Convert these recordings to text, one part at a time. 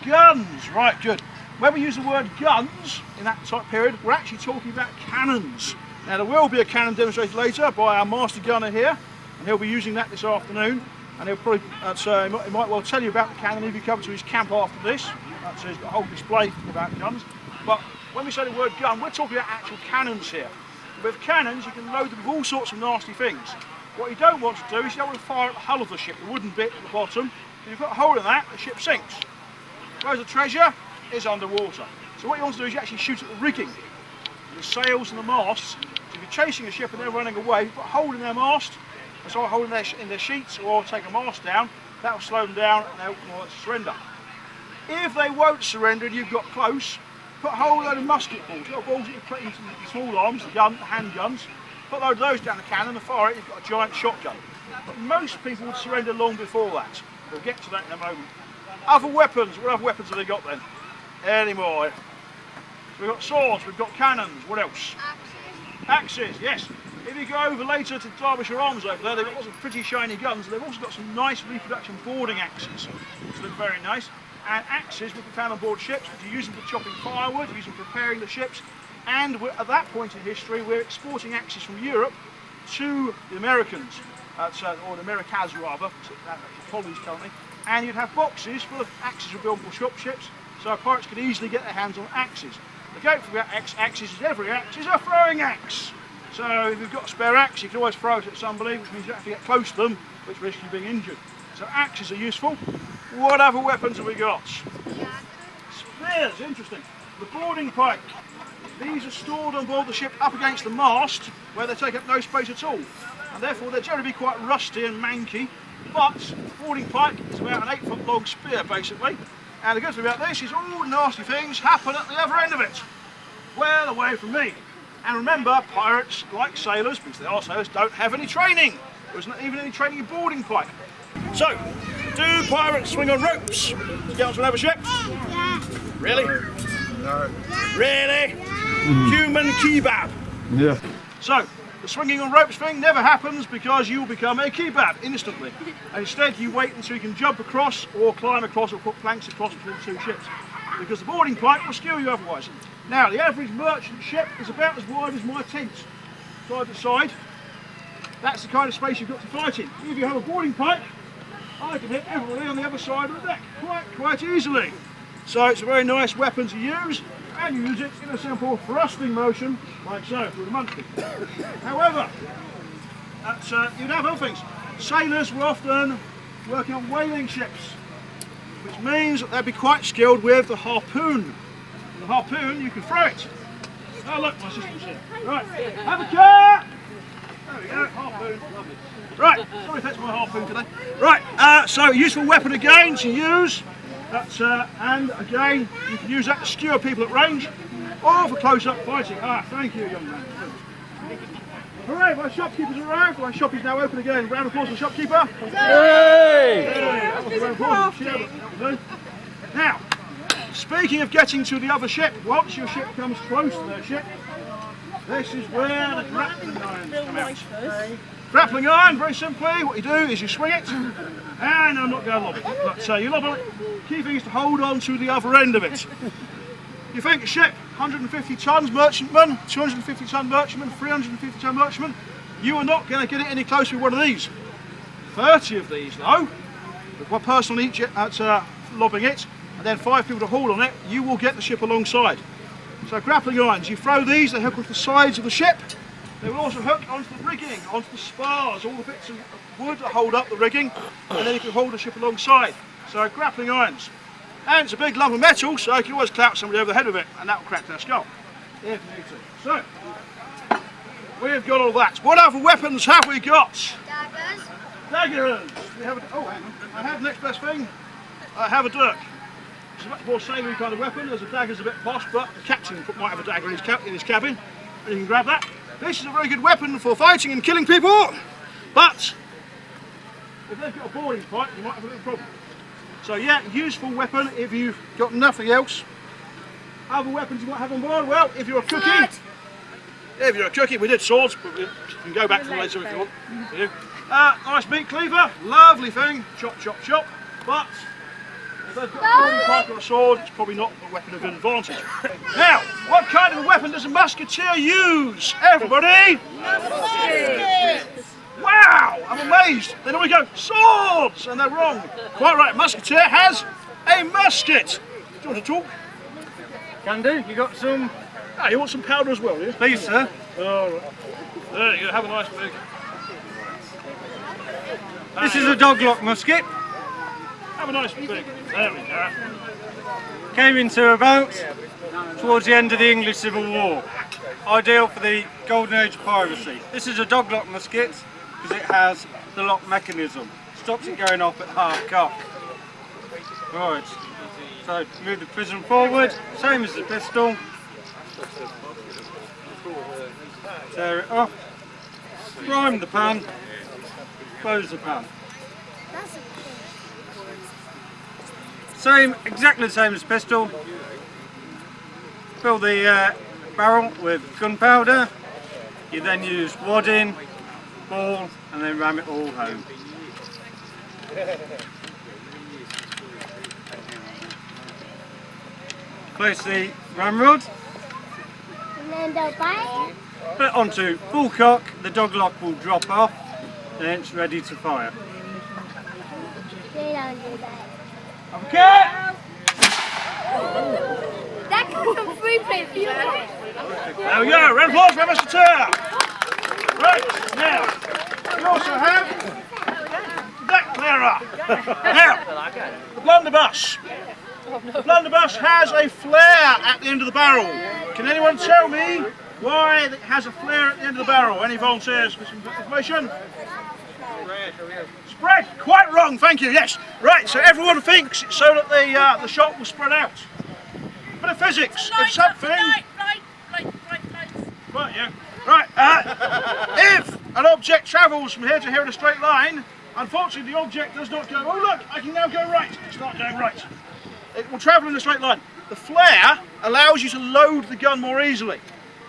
Guns, right, good. When we use the word guns in that type period, we're actually talking about cannons. Now there will be a cannon demonstrated later by our master gunner here, and he'll be using that this afternoon. And he'll probably, he might well tell you about the cannon if you come to his camp after this. So he's got a whole display about guns. But when we say the word gun, we're talking about actual cannons here. With cannons, you can load them with all sorts of nasty things. What you don't want to do is you don't want to fire at the hull of the ship, the wooden bit at the bottom. If you put a hole in that, the ship sinks. Whereas the treasure is underwater. So what you want to do is you actually shoot at the rigging, the sails and the masts. So if you're chasing a ship and they're running away, you put a hole in their mast, or a hole in their sheets, or take a mast down, that will slow them down and they'll surrender. If they won't surrender and you've got close, put a whole load of musket balls, little balls that you put into the small arms, the hand guns, put a load of those down the cannon and fire it, you've got a giant shotgun. But most people would surrender long before that. We'll get to that in a moment. Other weapons, what other weapons have they got then? Any more? So we've got swords, we've got cannons, what else? Axes, yes. If you go over later to Derbyshire Arms over there, they've got lots of pretty shiny guns. They've also got some nice reproduction boarding axes, which look very nice. And axes will be found on board ships, but you use them for chopping firewood, you use them for preparing the ships. And at that point in history, we're exporting axes from Europe to the Americans, or the Americas rather, colonies currently. And you'd have boxes full of axes would be on board ships, so pirates could easily get their hands on axes. The goat for axes is every axe is a throwing axe. So if you've got a spare axe, you can always throw it at somebody, which means you don't have to get close to them, which risks you being injured. So axes are useful. What other weapons have we got? Spears, interesting. The boarding pike. These are stored on board the ship up against the mast, where they take up no space at all. And therefore they're generally quite rusty and manky. But the boarding pike is about an 8-foot long spear, basically. And the good thing about this is all nasty things happen at the other end of it. Well away from me. And remember, pirates, like sailors, because they are sailors, don't have any training. There's not even any training in boarding pike. So, do pirates swing on ropes to get onto another ship? Really? No. Really? Human kebab. Yeah. So, the swinging on ropes thing never happens because you will become a kebab instantly. And instead, you wait until you can jump across or climb across or put planks across between the two ships. Because the boarding pike will skew you otherwise. Now, the average merchant ship is about as wide as my tent, side to side. That's the kind of space you've got to fight in. If you have a boarding pike, I can hit everybody on the other side of the deck quite easily. So it's a very nice weapon to use, and you use it in a simple thrusting motion, like so, through the monkey. However, you'd have other things. Sailors were often working on whaling ships, which means that they'd be quite skilled with the harpoon. The harpoon, you can throw it. Oh look, my sister's here. Right, have a care! There we go, harpoon, lovely. Right, sorry if that's my harpoon today. Right, so a useful weapon again to use. And again, you can use that to skewer people at range or for close-up fighting. Ah, thank you, young man. Hooray, my shopkeeper's arrived. My shop is now open again. Round of applause for the shopkeeper. Yay! Now, speaking of getting to the other ship, once your ship comes close to their ship, this is where the grappling irons come out. Grappling iron, very simply, what you do is you swing it, and I'm not going to lob it, but you lob it. Key thing is to hold on to the other end of it. You think a ship, 150 tons merchantman, 250 ton merchantman, 350 ton merchantman, you are not going to get it any closer with one of these. 30 of these though, with one person on each lobbing it, and then 5 people to haul on it, you will get the ship alongside. So grappling irons, you throw these, they hook onto the sides of the ship. They will also hook onto the rigging, onto the spars, all the bits of wood that hold up the rigging, and then you can hold the ship alongside. So grappling irons. And it's a big lump of metal, so you can always clout somebody over the head of it, and that will crack their skull, if you need to. So, we've got all that. What other weapons have we got? Daggers. Daggers. We have oh, hang on. I have the next best thing. I have a dirk. It's a much more savoury kind of weapon. There's a dagger's a bit posh, but the captain might have a dagger in his cabin, and you can grab that. This is a very good weapon for fighting and killing people, but if they've got a boarding pike, you might have a little problem. So yeah, useful weapon if you've got nothing else. Other weapons you might have on board, well, if you're a cookie. Yeah, if you're a cookie, we did swords, but we can go back to them later if you want. Nice meat cleaver, lovely thing, chop, chop, chop. But If they've got a boarding pike or a sword, it's probably not a weapon of advantage. Now, what kind of a weapon does a musketeer use? Everybody? Wow, I'm amazed. They normally go swords, and they're wrong. Quite right, musketeer has a musket. Do you want to talk? Can do. You got some? Ah, you want some powder as well, do you? Please, sir. All right. There you go, have a nice big. This is a doglock musket. Have a nice big. There we go. Came into about towards the end of the English Civil War. Ideal for the golden age of piracy. This is a doglock musket because it has the lock mechanism. Stops it going off at half cock. Right. So move the prison forward, same as the pistol. Tear it off. Prime the pan. Close the pan. Same, exactly the same as pistol. Fill the barrel with gunpowder. You then use wadding, ball, and then ram it all home. Place the ramrod. And then bite. Put it onto full cock. The dog lock will drop off. Then it's ready to fire. They don't do that. Okay. That comes from free play. There we go. Round of applause for musketeer. Right now, we also have that clearer. Now, the blunderbuss. The blunderbuss has a flare at the end of the barrel. Can anyone tell me why it has a flare at the end of the barrel? Any volunteers for some information? Spread. Quite wrong, thank you, yes. Right, so everyone thinks it's so that the shot will spread out. Bit of physics, if something... Right, yeah. Right, if an object travels from here to here in a straight line, unfortunately the object does not go, oh look, I can now go right. It's not going right. It will travel in a straight line. The flare allows you to load the gun more easily.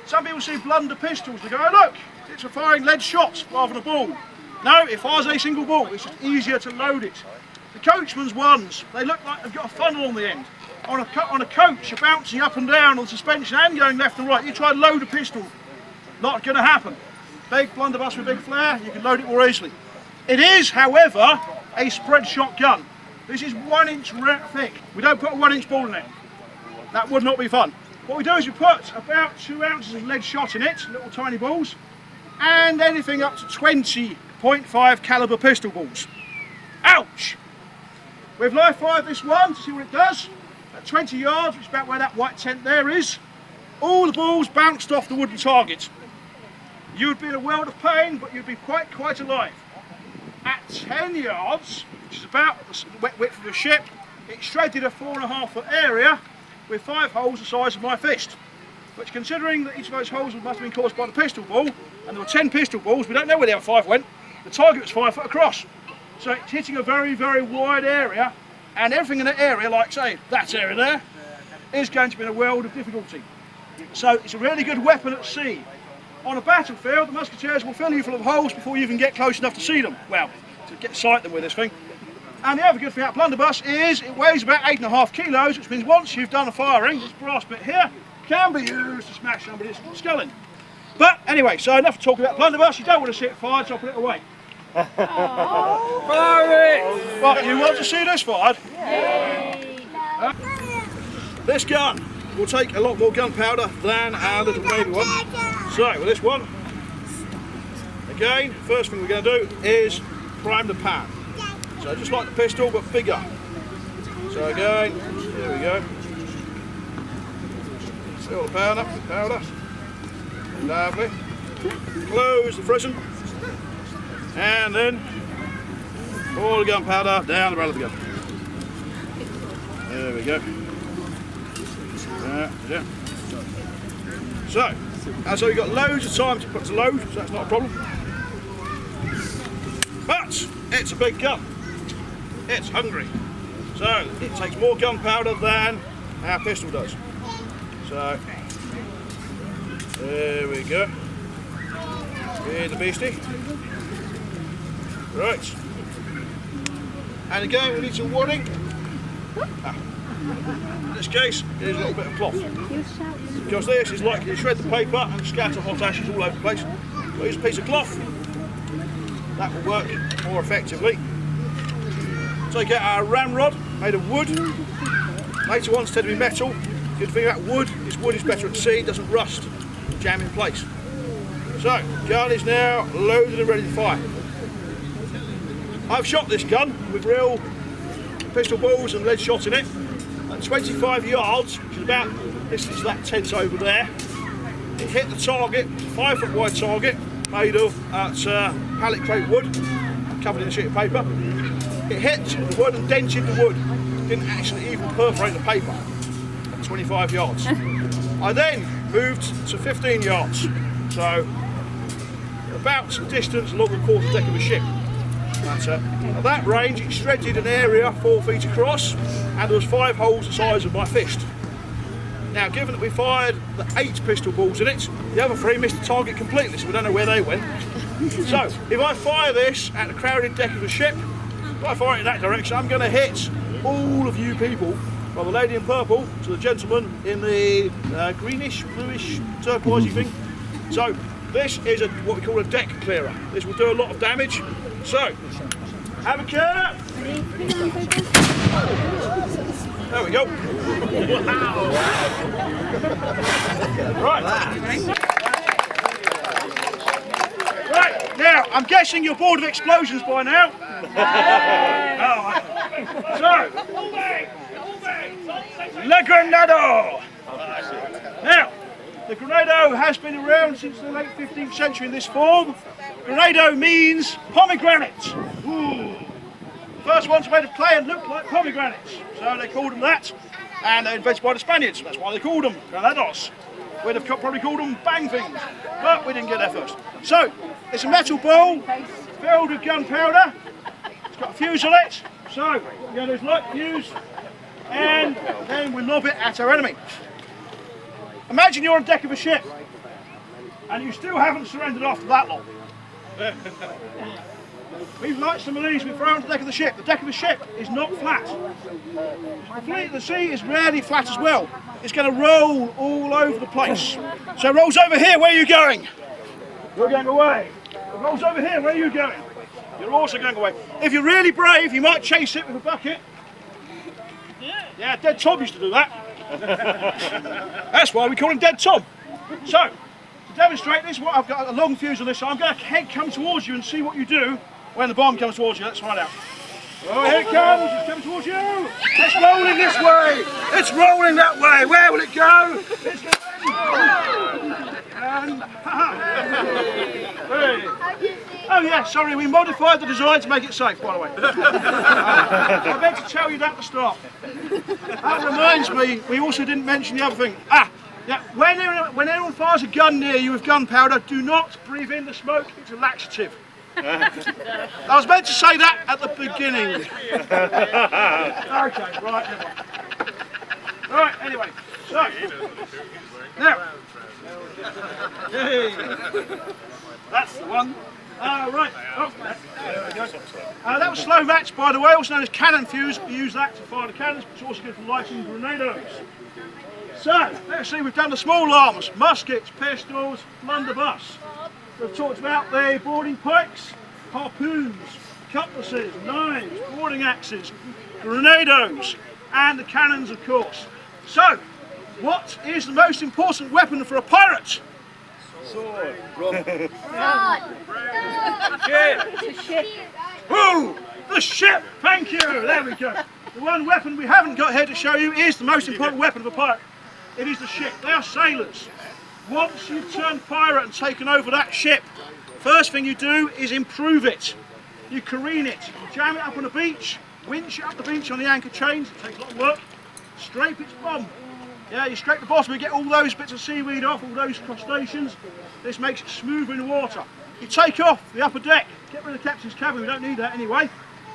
Some people see blunder pistols, they go, oh look, it's firing lead shots rather than a ball. No, it fires a single ball, it's just easier to load it. The coachman's ones, they look like they've got a funnel on the end. On a coach, you're bouncing up and down on suspension and going left and right. You try to load a pistol, not going to happen. Big blunderbuss with a big flare, you can load it more easily. It is, however, a spread shot gun. This is 1 inch thick. We don't put a 1 inch ball in it. That would not be fun. What we do is we put about 2 ounces of lead shot in it, little tiny balls, and anything up to 20.5 caliber pistol balls. Ouch! We've live fired this one to see what it does. At 20 yards, which is about where that white tent there is, all the balls bounced off the wooden target. You'd be in a world of pain, but you'd be quite alive. At 10 yards, which is about the width of a ship, it shredded a 4.5 foot area with 5 holes the size of my fist. Which, considering that each of those holes must have been caused by the pistol ball, and there were 10 pistol balls, we don't know where the other 5 went, the target was 5 foot across. So it's hitting a very wide area, and everything in that area, like say that area there, is going to be in a world of difficulty. So it's a really good weapon at sea. On a battlefield, the musketeers will fill you full of holes before you even get close enough to see them. Well, to sight them with this thing. And the other good thing about blunderbuss is it weighs about 8.5 kilos, which means once you've done the firing, this brass bit here can be used to smash somebody's skull in. But anyway, so enough to talk about blunderbuss. You don't want to see it fired, so I'll put it away. Fire it! Right, you want to see this fired? This gun will take a lot more gunpowder than our little baby one. So with this one, again, first thing we're going to do is prime the pan. So just like the pistol, but bigger. So again, here we go. Fill the powder. Lovely. Close the frizzen. And then all the gunpowder down the barrel of the gun. There we go. Yeah. So you've got loads of time to put to load, so that's not a problem. But it's a big gun. It's hungry. So it takes more gunpowder than our pistol does. So there we go. Here's the beastie. Right. And again we need some wadding. In this case, here's a little bit of cloth. Because this is likely to shred the paper and scatter hot ashes all over the place. So here's a piece of cloth. That will work more effectively. Take out our ramrod, made of wood. Later ones tend to be metal. Good thing about wood is better at sea, doesn't rust, jam in place. So, gun is now loaded and ready to fire. I've shot this gun with real pistol balls and lead shot in it at 25 yards, which is about distance to that tent over there. It hit the target, 5 foot wide target, made of pallet crate wood, covered in a sheet of paper. It hit the wood and dented the wood. Didn't actually even perforate the paper at 25 yards. I then moved to 15 yards, so about the distance along the quarter deck of a ship. At that range, it shredded an area 4 feet across, and there was 5 holes the size of my fist. Now, given that we fired the 8 pistol balls in it, the other 3 missed the target completely, so we don't know where they went. So, if I fire this at the crowded deck of a ship, if I fire it in that direction, I'm going to hit all of you people, from the lady in purple to the gentleman in the greenish, bluish, turquoisey thing. So, this is what we call a deck clearer. This will do a lot of damage. So, have a care. There we go. Right. Right, now, I'm guessing you're bored of explosions by now. So, Le Grenado. Now, the grenado has been around since the late 15th century in this form. Grenado means pomegranate. Ooh. First ones made of clay and looked like pomegranates, so they called them that. And they were invented by the Spaniards, that's why they called them granados. We'd have probably called them bang things, but we didn't get there first. So, it's a metal bowl filled with gunpowder. It's got a fuse on it, so we go this light fuse, and then we lob it at our enemy. Imagine you're on the deck of a ship, and you still haven't surrendered after that long. We've lighted some of these, we've thrown on the deck of the ship. The deck of a ship is not flat. The sea is rarely flat as well. It's going to roll all over the place. So it rolls over here, where are you going? You're going away. It rolls over here, where are you going? You're also going away. If you're really brave, you might chase it with a bucket. Yeah, Dead Tom used to do that. That's why we call him Dead Tom. So, to demonstrate this, I've got a long fuse on this, so I'm going to come towards you and see what you do when the bomb comes towards you. Let's find out. Oh, here it comes, it's coming towards you. It's rolling this way. It's rolling that way. Where will it go? It's going and, oh yeah, sorry, we modified the design to make it safe, by the way. I meant to tell you that at the start. That reminds me, we also didn't mention the other thing. Yeah, when anyone fires a gun near you with gunpowder, do not breathe in the smoke, it's a laxative. I was meant to say that at the beginning. Okay, right, never mind. Right, anyway, so, now, hey, that's the one. Right, oh, there we go. That was slow match, by the way, also known as cannon fuse. We use that to fire the cannons, but it's also good for lighting grenados. So, let's see, we've done the small arms, muskets, pistols, blunderbuss. We've talked about the boarding pikes, harpoons, cutlasses, knives, boarding axes, grenados, and the cannons, of course. So, what is the most important weapon for a pirate? Sword. Ship. Ooh, the ship! Thank you! There we go. The one weapon we haven't got here to show you is the most important weapon of a pirate. It is the ship. They are sailors. Once you've turned pirate and taken over that ship, first thing you do is improve it. You careen it, you jam it up on a beach, winch it up the beach on the anchor chains, it takes a lot of work, scrape its bottom. Yeah, you scrape the bottom, you get all those bits of seaweed off, all those crustaceans. This makes it smoother in the water. You take off the upper deck, get rid of the captain's cabin, we don't need that anyway.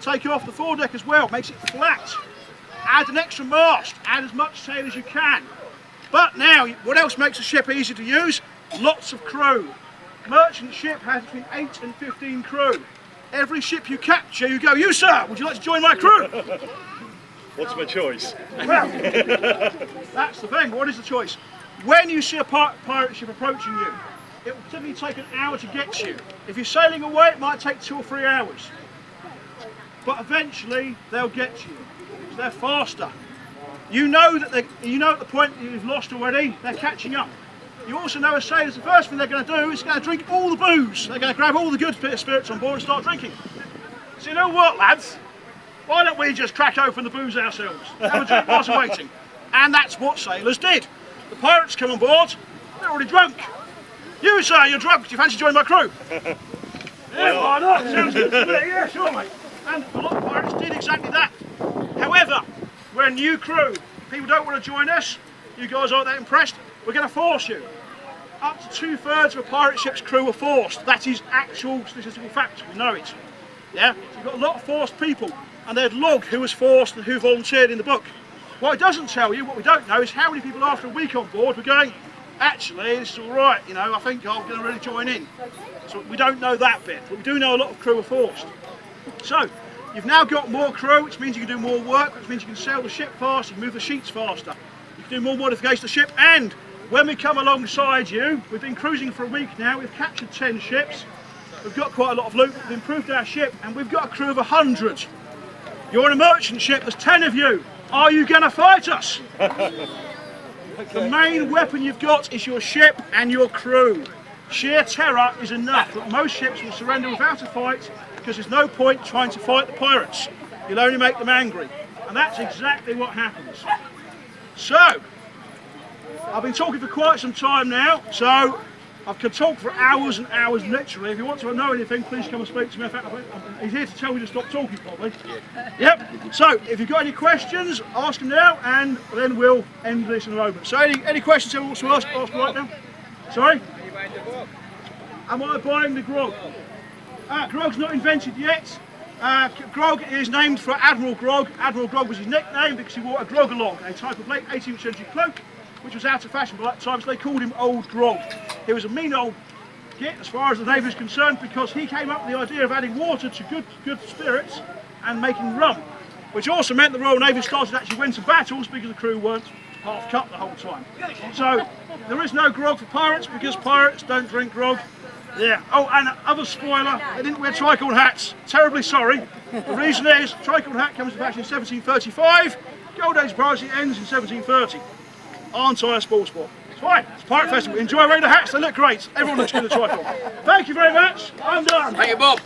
Take off the foredeck as well, makes it flat. Add an extra mast, add as much sail as you can. But now, what else makes a ship easy to use? Lots of crew. Merchant ship has between 8 and 15 crew. Every ship you capture, you go, "You sir, would you like to join my crew?" What's my choice? Well, that's the thing. What is the choice? When you see a pirate ship approaching you, it will typically take an hour to get to you. If you're sailing away, it might take 2 or 3 hours. But eventually, they'll get to you. Because they're faster. You know that at the point that you've lost already, they're catching up. You also know as sailors, the first thing they're going to do is going to drink all the booze. They're going to grab all the good spirits on board and start drinking. So you know what, lads? Why don't we just crack open the booze ourselves? Have a drink whilst we're waiting. And that's what sailors did. The pirates come on board, they're already drunk. You, sir, you're drunk. Do you fancy joining my crew? Yeah, why not? Sounds good to me. Yeah, sure, mate. And a lot of pirates did exactly that. However, we're a new crew. People don't want to join us. You guys aren't that impressed. We're going to force you. Up to 2/3 of a pirate ship's crew are forced. That is actual statistical fact. We know it. Yeah? So you've got a lot of forced people. And they'd log who was forced and who volunteered in the book. What it doesn't tell you, what we don't know, is how many people after a week on board were going, actually, this is all right, you know, I think I'm going to really join in. So we don't know that bit, but we do know a lot of crew are forced. So, you've now got more crew, which means you can do more work, which means you can sail the ship faster, you can move the sheets faster. You can do more modifications to the ship, and when we come alongside you, we've been cruising for a week now, we've captured 10 ships, we've got quite a lot of loot, we've improved our ship, and we've got a crew of 100. You're on a merchant ship, there's 10 of you. Are you going to fight us? The main weapon you've got is your ship and your crew. Sheer terror is enough, but most ships will surrender without a fight because there's no point trying to fight the pirates. You'll only make them angry. And that's exactly what happens. So, I've been talking for quite some time now, so I could talk for hours and hours, literally. If you want to know anything, please come and speak to me. In fact, he's here to tell me to stop talking, probably. Yep. So, if you've got any questions, ask them now, and then we'll end this in a moment. So, any questions anyone wants to ask right now? Sorry? Are you buying the book? Am I buying the grog? Grog's not invented yet. Grog is named for Admiral Grog. Admiral Grog was his nickname because he wore a grog-along, a type of late 18th century cloak, which was out of fashion by that time, so they called him Old Grog. He was a mean old git as far as the Navy is concerned because he came up with the idea of adding water to good spirits and making rum, which also meant the Royal Navy started to actually win some battles because the crew weren't half cut the whole time. So there is no grog for pirates because pirates don't drink grog. Yeah. Oh, and other spoiler, they didn't wear tricorn hats. Terribly sorry. The reason is, tricorn hat comes into fashion in 1735, Gold Age piracy ends in 1730. Aren't I a sports sport? It's fine, it's a pirate festival. Enjoy wearing the hats, they look great. Everyone looks good in the tricorn. Thank you very much, I'm done. Thank you, Bob.